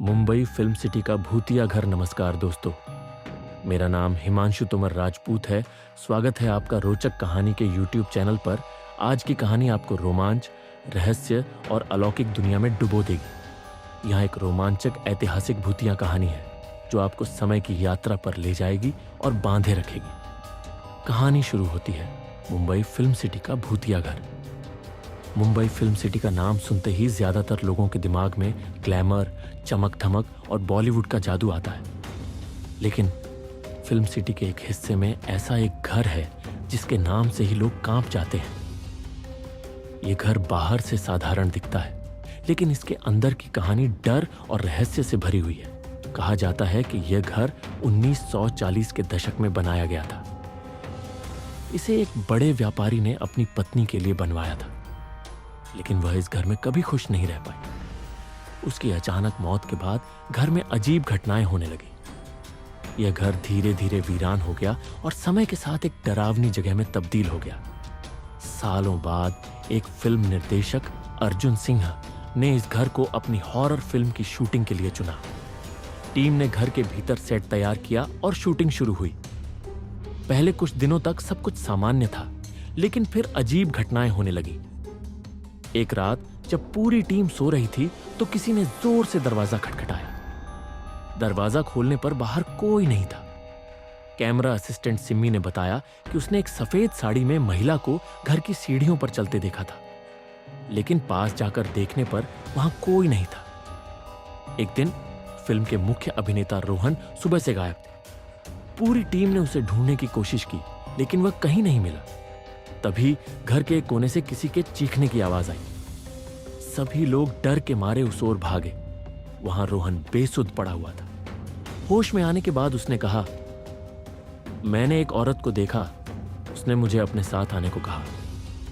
Mumbai film city का भूतिया घर। नमस्कार दोस्तों, मेरा नाम हिमांशु तोमर राजपूत है। स्वागत है आपका रोचक कहानी के यूट्यूब चैनल पर। आज की कहानी आपको रोमांच, रहस्य और अलौकिक दुनिया में डुबो देगी। यहाँ एक रोमांचक ऐतिहासिक भूतिया कहानी है जो आपको समय की यात्रा पर ले जाएगी और बांधे रखेगी। कहानी शुरू होती है मुंबई फिल्म सिटी का भूतिया घर। मुंबई फिल्म सिटी का नाम सुनते ही ज्यादातर लोगों के दिमाग में ग्लैमर, चमक धमक और बॉलीवुड का जादू आता है। लेकिन फिल्म सिटी के एक हिस्से में ऐसा एक घर है जिसके नाम से ही लोग कांप जाते हैं। ये घर बाहर से साधारण दिखता है, लेकिन इसके अंदर की कहानी डर और रहस्य से भरी हुई है। कहा जाता है कि यह घर 1940 के दशक में बनाया गया था। इसे एक बड़े व्यापारी ने अपनी पत्नी के लिए बनवाया था, लेकिन वह इस घर में कभी खुश नहीं रह पाई। उसकी अचानक मौत के बाद घर में अजीब घटनाएं होने लगी। यह घर धीरे धीरे वीरान हो गया और समय के साथ एक डरावनी जगह में तब्दील हो गया। सालों बाद एक फिल्म निर्देशक अर्जुन सिंह ने इस घर को अपनी हॉरर फिल्म की शूटिंग के लिए चुना। टीम ने घर के भीतर सेट तैयार किया और शूटिंग शुरू हुई। पहले कुछ दिनों तक सब कुछ सामान्य था, लेकिन फिर अजीब घटनाएं होने लगी। एक रात जब पूरी टीम सो रही थी तो किसी ने जोर से दरवाजा खटखटाया। दरवाजा खोलने पर बाहर कोई नहीं था। कैमरा असिस्टेंट सिम्मी ने बताया कि उसने एक सफेद साड़ी में महिला को घर की सीढ़ियों पर चलते देखा था, लेकिन पास जाकर देखने पर वहां कोई नहीं था। एक दिन फिल्म के मुख्य अभिनेता रोहन सुबह से गायब थे। पूरी टीम ने उसे ढूंढने की कोशिश की, लेकिन वह कहीं नहीं मिला। तभी घर के एक कोने से किसी के चीखने की आवाज आई। सभी लोग डर के मारे उस ओर भागे। वहां रोहन बेसुध पड़ा हुआ था। होश में आने के बाद उसने कहा, मैंने एक औरत को देखा। उसने मुझे अपने साथ आने को कहा।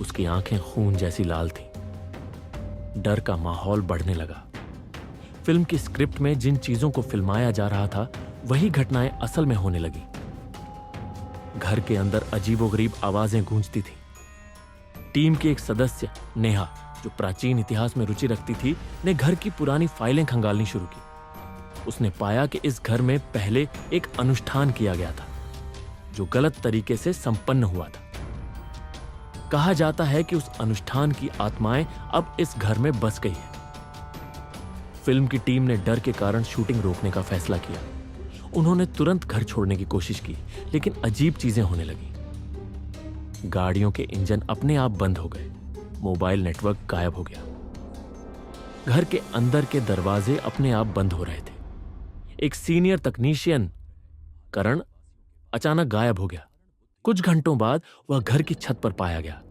उसकी आंखें खून जैसी लाल थी। डर का माहौल बढ़ने लगा। फिल्म की स्क्रिप्ट में जिन चीजों को फिल्माया जा रहा था, वही घटनाएं असल में होने लगी। घर के अंदर अजीबोगरीब आवाजें गूंजती थी। टीम की एक सदस्य नेहा, जो प्राचीन इतिहास में रुचि रखती थी, ने घर की पुरानी फाइलें खंगालनी शुरू की। उसने पाया कि इस घर में पहले एक अनुष्ठान किया गया था जो गलत तरीके से संपन्न हुआ था। कहा जाता है कि उस अनुष्ठान की आत्माएं अब इस घर में बस गई है। फिल्म की टीम ने डर के कारण शूटिंग रोकने का फैसला किया। उन्होंने तुरंत घर छोड़ने की कोशिश की, लेकिन अजीब चीजें होने लगी। गाड़ियों के इंजन अपने आप बंद हो गए। मोबाइल नेटवर्क गायब हो गया। घर के अंदर के दरवाजे अपने आप बंद हो रहे थे। एक सीनियर तकनीशियन करण अचानक गायब हो गया। कुछ घंटों बाद वह घर की छत पर पाया गया।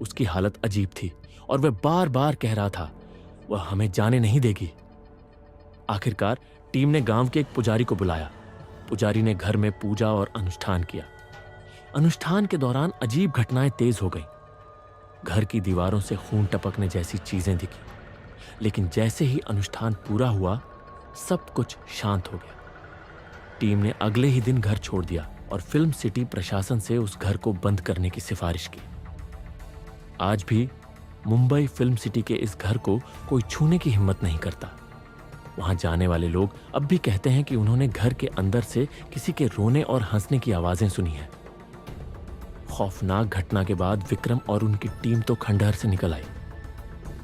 उसकी हालत अजीब थी और वह बार बार कह रहा था, वह हमें जाने नहीं देगी। आखिरकार टीम ने गांव के एक पुजारी को बुलाया। पुजारी ने घर में पूजा और अनुष्ठान किया। अनुष्ठान के दौरान अजीब घटनाएं तेज हो गईं। घर की दीवारों से खून टपकने जैसी चीजें दिखी, लेकिन जैसे ही अनुष्ठान पूरा हुआ, सब कुछ शांत हो गया। टीम ने अगले ही दिन घर छोड़ दिया और फिल्म सिटी प्रशासन से उस घर को बंद करने की सिफारिश की। आज भी मुंबई फिल्म सिटी के इस घर को कोई छूने की हिम्मत नहीं करता। वहां जाने वाले लोग अब भी कहते हैं कि उन्होंने घर के अंदर से किसी के रोने और हंसने की आवाजें सुनी हैं। खौफनाक घटना के बाद विक्रम और उनकी टीम तो खंडहर से निकल आई,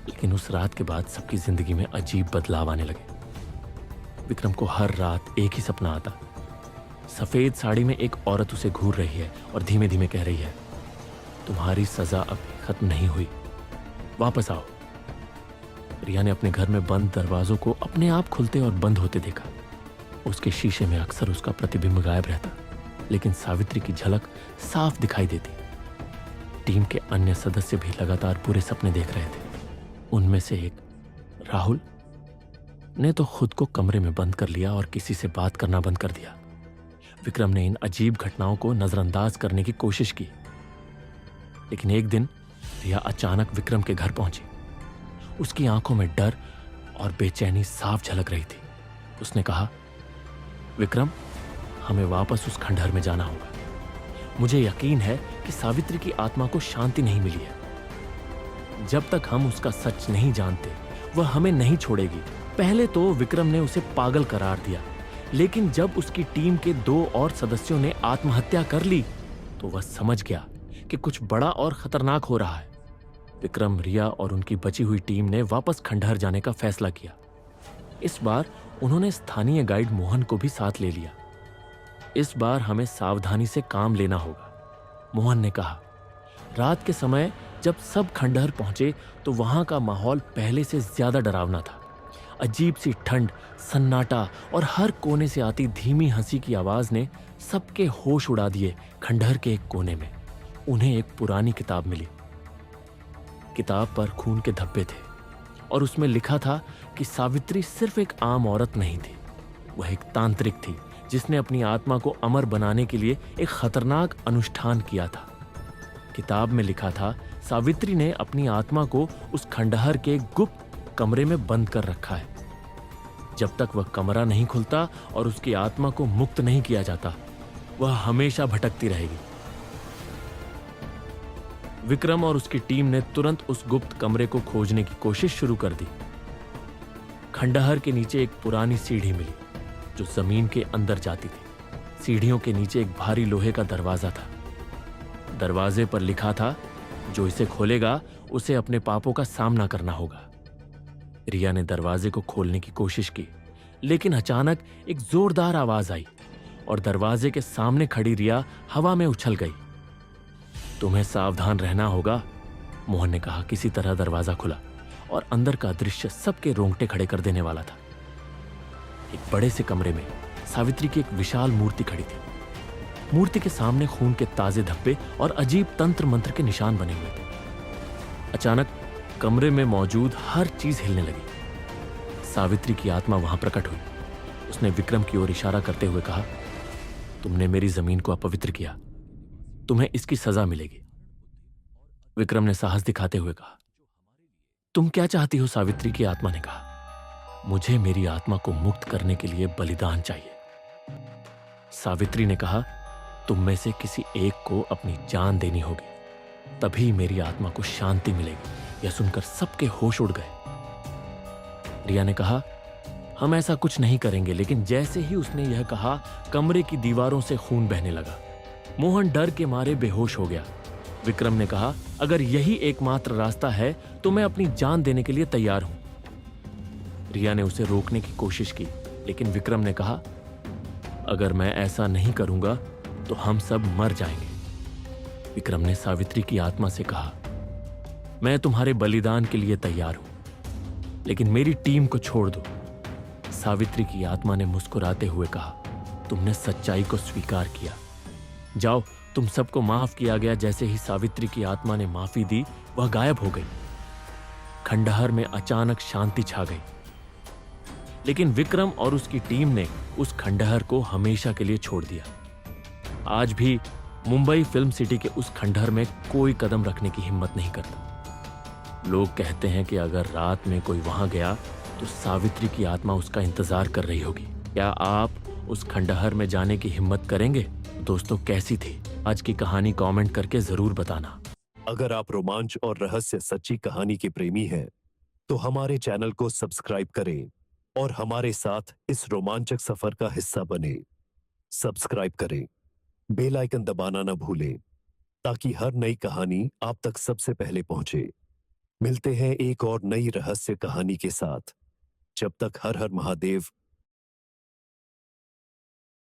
लेकिन उस रात के बाद सबकी जिंदगी में अजीब बदलाव आने लगे। विक्रम को हर रात एक ही सपना आता। सफेद साड़ी में एक औरत उसे घूर रही है और धीमे धीमे कह रही है, तुम्हारी सजा अभी खत्म नहीं हुई, वापस आओ। रिया ने अपने घर में बंद दरवाजों को अपने आप खुलते और बंद होते देखा। उसके शीशे में अक्सर उसका प्रतिबिंब गायब रहता, लेकिन सावित्री की झलक साफ दिखाई देती। टीम के अन्य सदस्य भी लगातार बुरे सपने देख रहे थे। उनमें से एक राहुल ने तो खुद को कमरे में बंद कर लिया और किसी से बात करना बंद कर दिया। विक्रम ने इन अजीब घटनाओं को नजरअंदाज करने की कोशिश की, लेकिन एक दिन रिया अचानक विक्रम के घर पहुंची। उसकी आंखों में डर और बेचैनी साफ झलक रही थी। उसने कहा, विक्रम, हमें वापस उस खंडहर में जाना होगा। मुझे यकीन है कि सावित्री की आत्मा को शांति नहीं मिली है। जब तक हम उसका सच नहीं जानते, वह हमें नहीं छोड़ेगी। पहले तो विक्रम ने उसे पागल करार दिया, लेकिन जब उसकी टीम के 2 और सदस्यों ने आत्महत्या कर ली तो वह समझ गया कि कुछ बड़ा और खतरनाक हो रहा है। विक्रम, रिया और उनकी बची हुई टीम ने वापस खंडहर जाने का फैसला किया। इस बार उन्होंने स्थानीय गाइड मोहन को भी साथ ले लिया। इस बार हमें सावधानी से काम लेना होगा, मोहन ने कहा। रात के समय जब सब खंडहर पहुंचे तो वहां का माहौल पहले से ज्यादा डरावना था। अजीब सी ठंड, सन्नाटा और हर कोने से आती धीमी हंसी की आवाज ने सबके होश उड़ा दिए। खंडहर के एक कोने में उन्हें एक पुरानी किताब मिली। किताब पर खून के धब्बे थे और उसमें लिखा था कि सावित्री सिर्फ एक आम औरत नहीं थी, वह एक तांत्रिक थी जिसने अपनी आत्मा को अमर बनाने के लिए एक खतरनाक अनुष्ठान किया था। किताब में लिखा था, सावित्री ने अपनी आत्मा को उस खंडहर के गुप्त कमरे में बंद कर रखा है। जब तक वह कमरा नहीं खुलता और उसकी आत्मा को मुक्त नहीं किया जाता, वह हमेशा भटकती रहेगी। विक्रम और उसकी टीम ने तुरंत उस गुप्त कमरे को खोजने की कोशिश शुरू कर दी। खंडहर के नीचे एक पुरानी सीढ़ी मिली जो जमीन के अंदर जाती थी। सीढ़ियों के नीचे एक भारी लोहे का दरवाजा था। दरवाजे पर लिखा था, जो इसे खोलेगा उसे अपने पापों का सामना करना होगा। रिया ने दरवाजे को खोलने की कोशिश की, लेकिन अचानक एक जोरदार आवाज आई और दरवाजे के सामने खड़ी रिया हवा में उछल गई। तुम्हें सावधान रहना होगा, मोहन ने कहा। किसी तरह दरवाजा खुला और अंदर का दृश्य सबके रोंगटे खड़े कर देने वाला था। एक बड़े से कमरे में सावित्री की एक विशाल मूर्ति खड़ी थी। मूर्ति के सामने खून के ताजे धब्बे और अजीब तंत्र मंत्र के निशान बने हुए थे। अचानक कमरे में मौजूद हर चीज हिलने लगी। सावित्री की आत्मा वहां प्रकट हुई। उसने विक्रम की ओर इशारा करते हुए कहा, तुमने मेरी जमीन को अपवित्र किया, तुम्हें इसकी सजा मिलेगी। विक्रम ने साहस दिखाते हुए कहा, तुम क्या चाहती हो? सावित्री की आत्मा ने कहा, मुझे मेरी आत्मा को मुक्त करने के लिए बलिदान चाहिए। सावित्री ने कहा, तुम में से किसी एक को अपनी जान देनी होगी, तभी मेरी आत्मा को शांति मिलेगी। यह सुनकर सबके होश उड़ गए। रिया ने कहा, हम ऐसा कुछ नहीं करेंगे। लेकिन जैसे ही उसने यह कहा, कमरे की दीवारों से खून बहने लगा। मोहन डर के मारे बेहोश हो गया। विक्रम ने कहा, अगर यही एकमात्र रास्ता है तो मैं अपनी जान देने के लिए तैयार हूं। रिया ने उसे रोकने की कोशिश की, लेकिन विक्रम ने कहा, अगर मैं ऐसा नहीं करूंगा तो हम सब मर जाएंगे। विक्रम ने सावित्री की आत्मा से कहा, मैं तुम्हारे बलिदान के लिए तैयार हूं, लेकिन मेरी टीम को छोड़ दो। सावित्री की आत्मा ने मुस्कुराते हुए कहा, तुमने सच्चाई को स्वीकार किया, जाओ, तुम सबको माफ किया गया। जैसे ही सावित्री की आत्मा ने माफी दी, वह गायब हो गई। खंडहर में अचानक शांति छा गई। लेकिन विक्रम और उसकी टीम ने उस खंडहर को हमेशा के लिए छोड़ दिया। आज भी मुंबई फिल्म सिटी के उस खंडहर में कोई कदम रखने की हिम्मत नहीं करता। लोग कहते हैं कि अगर रात में कोई वहां गया तो सावित्री की आत्मा उसका इंतजार कर रही होगी। क्या आप उस खंडहर में जाने की हिम्मत करेंगे? दोस्तों, कैसी थी आज की कहानी? कमेंट करके जरूर बताना। अगर आप रोमांच और रहस्य सच्ची कहानी के प्रेमी हैं, तो हमारे चैनल को सब्सक्राइब करें और हमारे साथ इस रोमांचक सफर का हिस्सा बने। सब्सक्राइब करें, बेल आइकन दबाना न भूलें, ताकि हर नई कहानी आप तक सबसे पहले पहुंचे। मिलते हैं एक और नई रहस्य कहानी के साथ। जब तक हर हर महादेव,